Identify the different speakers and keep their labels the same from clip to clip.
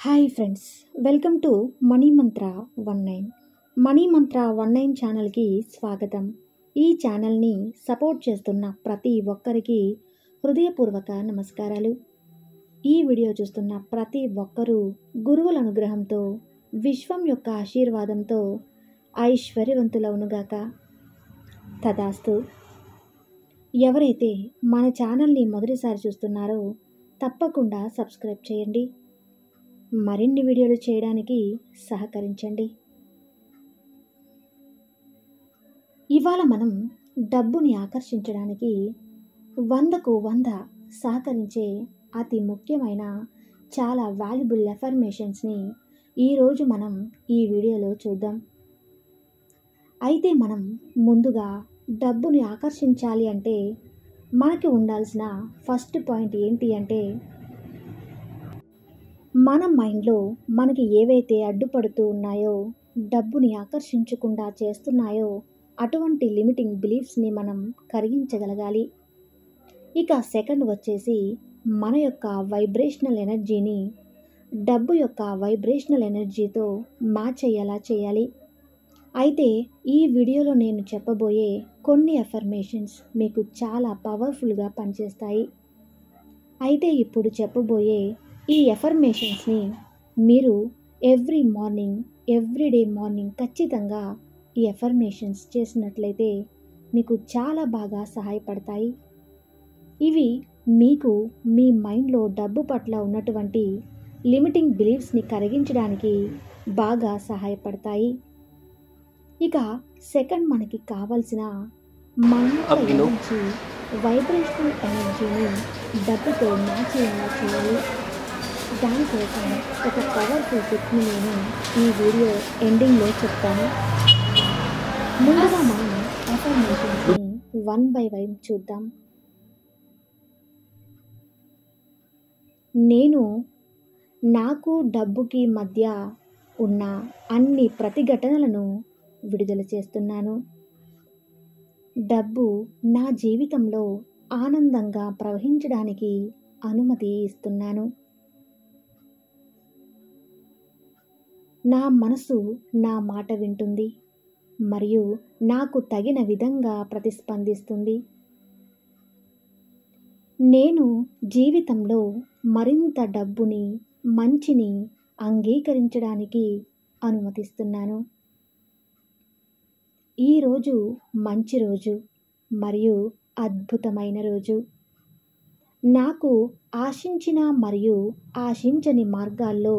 Speaker 1: Hi friends, welcome to money Mantra 19. Money మంత్ర 19 ఛానల్కి స్వాగతం. ఈ ఛానల్ని సపోర్ట్ చేస్తున్న ప్రతి ఒక్కరికి హృదయపూర్వక నమస్కారాలు. ఈ వీడియో చూస్తున్న ప్రతి ఒక్కరూ గురువుల అనుగ్రహంతో, విశ్వం యొక్క ఆశీర్వాదంతో ఐశ్వర్యవంతులవునుగాక. తదాస్తు. ఎవరైతే మన ఛానల్ని మొదటిసారి చూస్తున్నారో తప్పకుండా సబ్స్క్రైబ్ చేయండి. మరిన్ని వీడియోలు చేయడానికి సహకరించండి. ఇవాళ మనం డబ్బుని ఆకర్షించడానికి 100కు 100 సహకరించే అతి ముఖ్యమైన చాలా వాల్యుబుల్ ఎఫర్మేషన్స్ని ఈరోజు మనం ఈ వీడియోలో చూద్దాం. అయితే మనం ముందుగా డబ్బుని ఆకర్షించాలి అంటే మనకి ఉండాల్సిన ఫస్ట్ పాయింట్ ఏంటి అంటే, మన మైండ్లో మనకి ఏవైతే అడ్డుపడుతూ ఉన్నాయో, డబ్బుని ఆకర్షించకుండా చేస్తున్నాయో అటువంటి లిమిటింగ్ బిలీఫ్స్ని మనం కరిగించగలగాలి. ఇక సెకండ్ వచ్చేసి మన యొక్క వైబ్రేషనల్ ఎనర్జీని డబ్బు యొక్క వైబ్రేషనల్ ఎనర్జీతో మ్యాచ్ అయ్యేలా చేయాలి. అయితే ఈ వీడియోలో నేను చెప్పబోయే కొన్ని ఎఫర్మేషన్స్ మీకు చాలా పవర్ఫుల్గా పనిచేస్తాయి. అయితే ఇప్పుడు చెప్పబోయే ఈ ఎఫర్మేషన్స్ని మీరు ఎవ్రీడే మార్నింగ్ ఖచ్చితంగా ఈ ఎఫర్మేషన్స్ చేసినట్లయితే మీకు చాలా బాగా సహాయపడతాయి. ఇవి మీకు మీ మైండ్లో డబ్బు పట్ల ఉన్నటువంటి లిమిటింగ్ బిలీఫ్స్ని కరిగించడానికి బాగా సహాయపడతాయి. ఇక సెకండ్ మనకి కావాల్సిన మైండ్ నుంచి వైబ్రేషనల్ ఎనర్జీని డబ్బుతో మ్యాచ్ అయ్యేలా చేయాలి. దానికోసం ఒక పవర్ఫుల్ టిప్ని నేను ఈ వీడియో ఎండింగ్లో చెప్తాను. ముందుగా మనం ఎఫర్మేషన్స్ని 1 by 1 చూద్దాం. నేను నాకు డబ్బుకి మధ్య ఉన్న అన్ని ప్రతిఘటనలను విడుదల చేస్తున్నాను. డబ్బు నా జీవితంలో ఆనందంగా ప్రవహించడానికి అనుమతి ఇస్తున్నాను. నా మనసు నా మాట వింటుంది మరియు నాకు తగిన విధంగా ప్రతిస్పందిస్తుంది. నేను జీవితంలో మరింత డబ్బుని, మంచిని అంగీకరించడానికి అనుమతిస్తున్నాను. ఈరోజు మంచి రోజు మరియు అద్భుతమైన రోజు. నాకు ఆశించిన మరియు ఆశించని మార్గాల్లో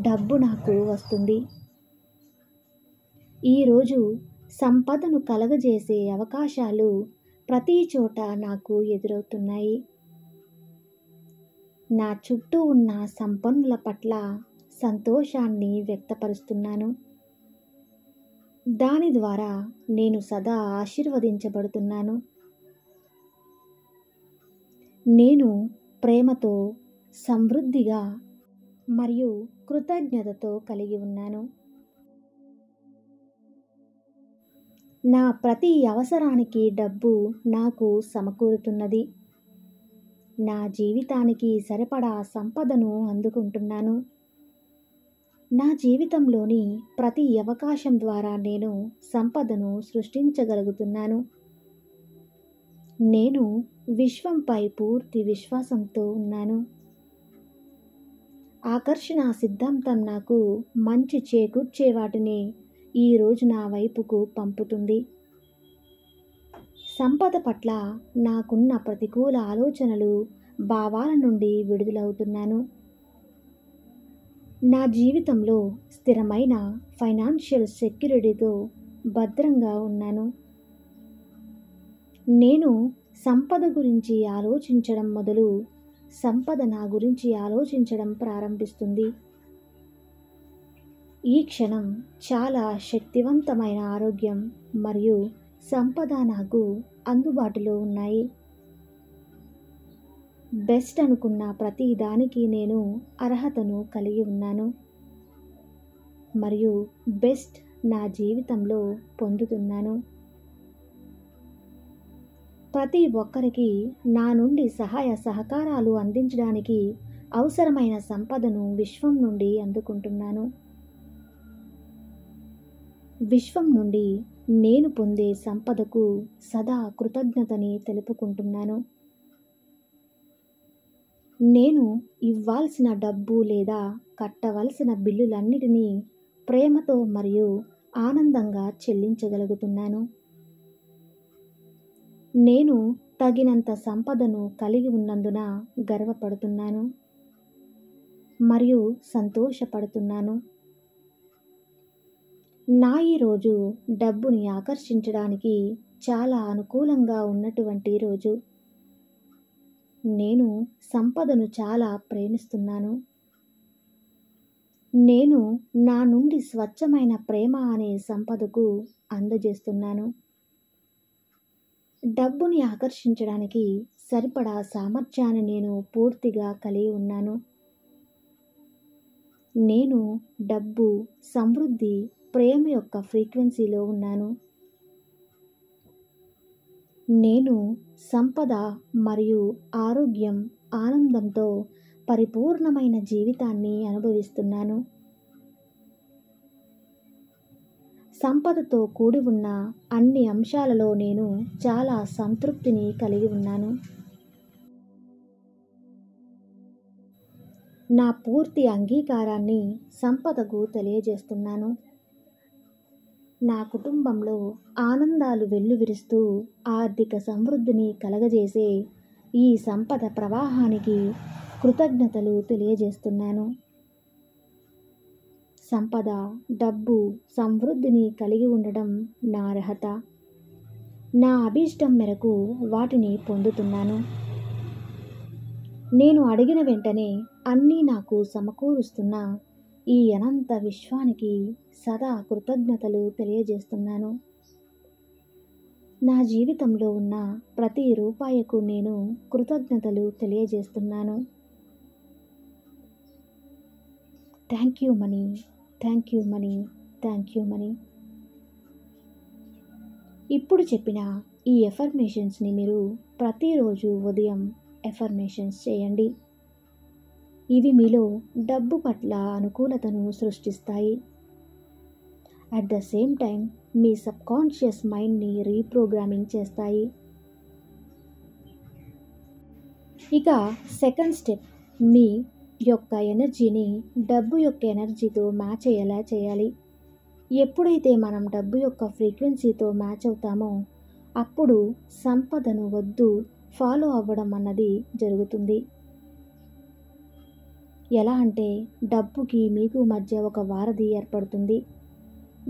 Speaker 1: డబ్బు నాకు వస్తుంది. ఈరోజు సంపదను కలగజేసే అవకాశాలు ప్రతి చోట నాకు ఎదురవుతున్నాయి. నా చుట్టూ ఉన్న సంపన్నుల పట్ల సంతోషాన్ని వ్యక్తపరుస్తున్నాను. దాని ద్వారా నేను సదా ఆశీర్వదించబడుతున్నాను. నేను ప్రేమతో, సమృద్ధిగా మరియు కృతజ్ఞతతో కలిగి ఉన్నాను. నా ప్రతి అవసరానికి డబ్బు నాకు సమకూరుతున్నది. నా జీవితానికి సరిపడా సంపదను అందుకుంటున్నాను. నా జీవితంలోని ప్రతి అవకాశం ద్వారా నేను సంపదను సృష్టించగలుగుతున్నాను. నేను విశ్వంపై పూర్తి విశ్వాసంతో ఉన్నాను. ఆకర్షణ సిద్ధాంతం నాకు మంచి చేకూర్చే వాటిని ఈరోజు నా వైపుకు పంపుతుంది. సంపద పట్ల నాకున్న ప్రతికూల ఆలోచనలు, భావాల నుండి విడుదలవుతున్నాను. నా జీవితంలో స్థిరమైన ఫైనాన్షియల్ సెక్యూరిటీతో భద్రంగా ఉన్నాను. నేను సంపద గురించి ఆలోచించడం మొదలు సంపద నా గురించి ఆలోచించడం ప్రారంభిస్తుంది. ఈ క్షణం చాలా శక్తివంతమైన ఆరోగ్యం మరియు సంపద నాకు అందుబాటులో ఉన్నాయి. బెస్ట్ అనుకున్న ప్రతి దానికి నేను అర్హతను కలిగి ఉన్నాను మరియు బెస్ట్ నా జీవితంలో పొందుతున్నాను. ప్రతి ఒక్కరికి నా నుండి సహాయ సహకారాలు అందించడానికి అవసరమైన సంపదను విశ్వం నుండి అందుకుంటున్నాను. విశ్వం నుండి నేను పొందే సంపదకు సదా కృతజ్ఞతని తెలుపుకుంటున్నాను. నేను ఇవ్వాల్సిన డబ్బు లేదా కట్టవలసిన బిల్లులన్నిటినీ ప్రేమతో మరియు ఆనందంగా చెల్లించగలుగుతున్నాను. నేను తగినంత సంపదను కలిగి ఉన్నందున గర్వపడుతున్నాను మరియు సంతోషపడుతున్నాను. నా ఈరోజు డబ్బుని ఆకర్షించడానికి చాలా అనుకూలంగా ఉన్నటువంటి రోజు. నేను సంపదను చాలా ప్రేమిస్తున్నాను. నేను నా నుండి స్వచ్ఛమైన ప్రేమ అనే సంపదకు అందజేస్తున్నాను. డబ్బుని ఆకర్షించడానికి సరిపడా సామర్థ్యాన్ని నేను పూర్తిగా కలిగి ఉన్నాను. నేను డబ్బు, సమృద్ధి, ప్రేమ యొక్క ఫ్రీక్వెన్సీలో ఉన్నాను. నేను సంపద మరియు ఆరోగ్యం, ఆనందంతో పరిపూర్ణమైన జీవితాన్ని అనుభవిస్తున్నాను. సంపదతో కూడి ఉన్న అన్ని అంశాలలో నేను చాలా సంతృప్తిని కలిగి ఉన్నాను. నా పూర్తి అంగీకారాన్ని సంపదకు తెలియజేస్తున్నాను. నా కుటుంబంలో ఆనందాలు వెల్లువిరుస్తూ ఆర్థిక సమృద్ధిని కలగజేసే ఈ సంపద ప్రవాహానికి కృతజ్ఞతలు తెలియజేస్తున్నాను. సంపద, డబ్బు, సమృద్ధిని కలిగి ఉండడం నా అర్హత. నా అభీష్టం మేరకు వాటిని పొందుతున్నాను. నేను అడిగిన వెంటనే అన్నీ నాకు సమకూరుస్తున్న ఈ అనంత విశ్వానికి సదా కృతజ్ఞతలు తెలియజేస్తున్నాను. నా జీవితంలో ఉన్న ప్రతి రూపాయకు నేను కృతజ్ఞతలు తెలియజేస్తున్నాను. Thank you money, thank you money, thank you money. ఇప్పుడు చెప్పిన ఈ ఎఫర్మేషన్స్ని మీరు ప్రతిరోజు ఉదయం ఎఫర్మేషన్స్ చేయండి. ఇవి మీలో డబ్బు పట్ల అనుకూలతను సృష్టిస్తాయి. At the same time me subconscious మైండ్ని రీప్రోగ్రామింగ్ చేస్తాయి. ఇక సెకండ్ స్టెప్, మీ యొక్క ఎనర్జీని డబ్బు యొక్క ఎనర్జీతో మ్యాచ్ అయ్యేలా చేయాలి. ఎప్పుడైతే మనం డబ్బు యొక్క ఫ్రీక్వెన్సీతో మ్యాచ్ అవుతామో అప్పుడు సంపదను వద్దు ఫాలో అవ్వడం అన్నది జరుగుతుంది. ఎలా అంటే డబ్బుకి మీకు మధ్య ఒక వారధి ఏర్పడుతుంది.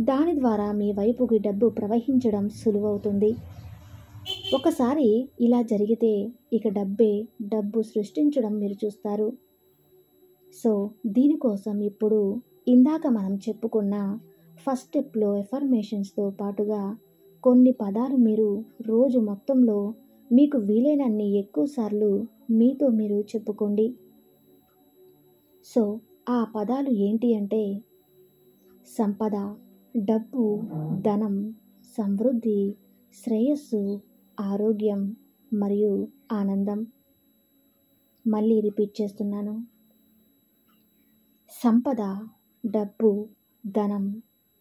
Speaker 1: దాని ద్వారా మీ వైపుకి డబ్బు ప్రవహించడం సులువవుతుంది. ఒకసారి ఇలా జరిగితే ఇక డబ్బు సృష్టించడం మీరు చూస్తారు. సో దీనికోసం ఇప్పుడు ఇందాక మనం చెప్పుకున్న ఫస్ట్ స్టెప్లో ఎఫర్మేషన్స్తో పాటుగా కొన్ని పదాలు మీరు రోజు మొత్తంలో మీకు వీలైనన్ని ఎక్కువ సార్లు మీతో మీరు చెప్పుకోండి. సో ఆ పదాలు ఏంటి అంటే సంపద, డబ్బు, ధనం, సమృద్ధి, శ్రేయస్సు, ఆరోగ్యం మరియు ఆనందం. మళ్ళీ రిపీట్ చేస్తున్నాను. సంపద, డబ్బు, ధనం,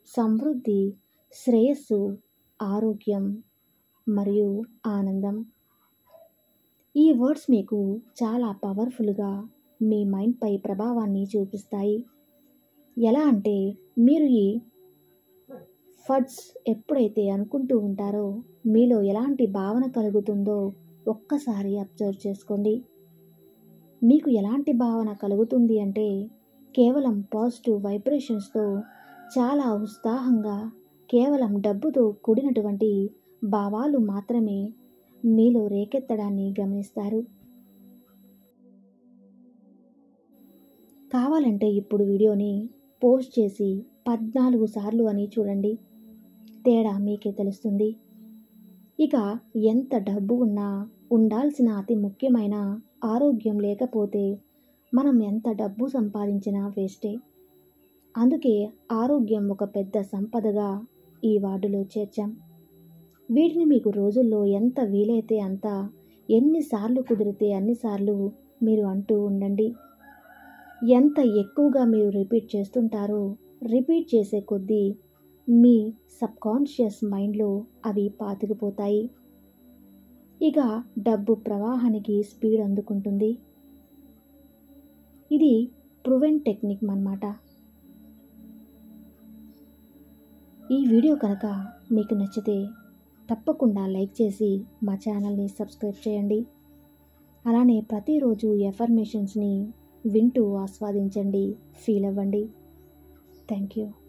Speaker 1: సమృద్ధి, శ్రేయస్సు, ఆరోగ్యం మరియు ఆనందం. ఈ వర్డ్స్ మీకు చాలా పవర్ఫుల్గా మీ మైండ్పై ప్రభావాన్ని చూపిస్తాయి. ఎలా అంటే మీరు ఈ వర్డ్స్ ఎప్పుడైతే అనుకుంటూ ఉంటారో మీలో ఎలాంటి భావన కలుగుతుందో ఒక్కసారి అబ్జర్వ్ చేసుకోండి. మీకు ఎలాంటి భావన కలుగుతుంది అంటే కేవలం పాజిటివ్ వైబ్రేషన్స్తో, చాలా ఉత్సాహంగా, కేవలం డబ్బుతో కూడినటువంటి భావాలు మాత్రమే మీలో రేకెత్తడాన్ని గమనిస్తారు. కావాలంటే ఇప్పుడు వీడియోని పోస్ట్ చేసి 14 సార్లు అని చూడండి. తేడా మీకే తెలుస్తుంది. ఇక ఎంత డబ్బు ఉన్నా ఉండాల్సిన అతి ముఖ్యమైన ఆరోగ్యం లేకపోతే మనం ఎంత డబ్బు సంపాదించినా వేస్టే. అందుకే ఆరోగ్యం ఒక పెద్ద సంపదగా ఈ వార్డులో చేర్చాం. వీటిని మీకు రోజుల్లో ఎంత వీలైతే అంత, ఎన్నిసార్లు కుదిరితే అన్నిసార్లు మీరు అంటూ ఉండండి. ఎంత ఎక్కువగా మీరు రిపీట్ చేస్తుంటారో రిపీట్ చేసే కొద్దీ మీ సబ్కాన్షియస్ మైండ్లో అవి పాతుకుపోతాయి. ఇక డబ్బు ప్రవాహానికి స్పీడ్ అందుకుంటుంది. ఇది ప్రూవెన్ టెక్నిక్ అన్నమాట. ఈ వీడియో కనుక మీకు నచ్చితే తప్పకుండా లైక్ చేసి మా ఛానల్ని సబ్స్క్రైబ్ చేయండి. అలానే ప్రతిరోజు ఎఫర్మేషన్స్ని వింటూ ఆస్వాదించండి, ఫీల్ అవ్వండి. Thank you.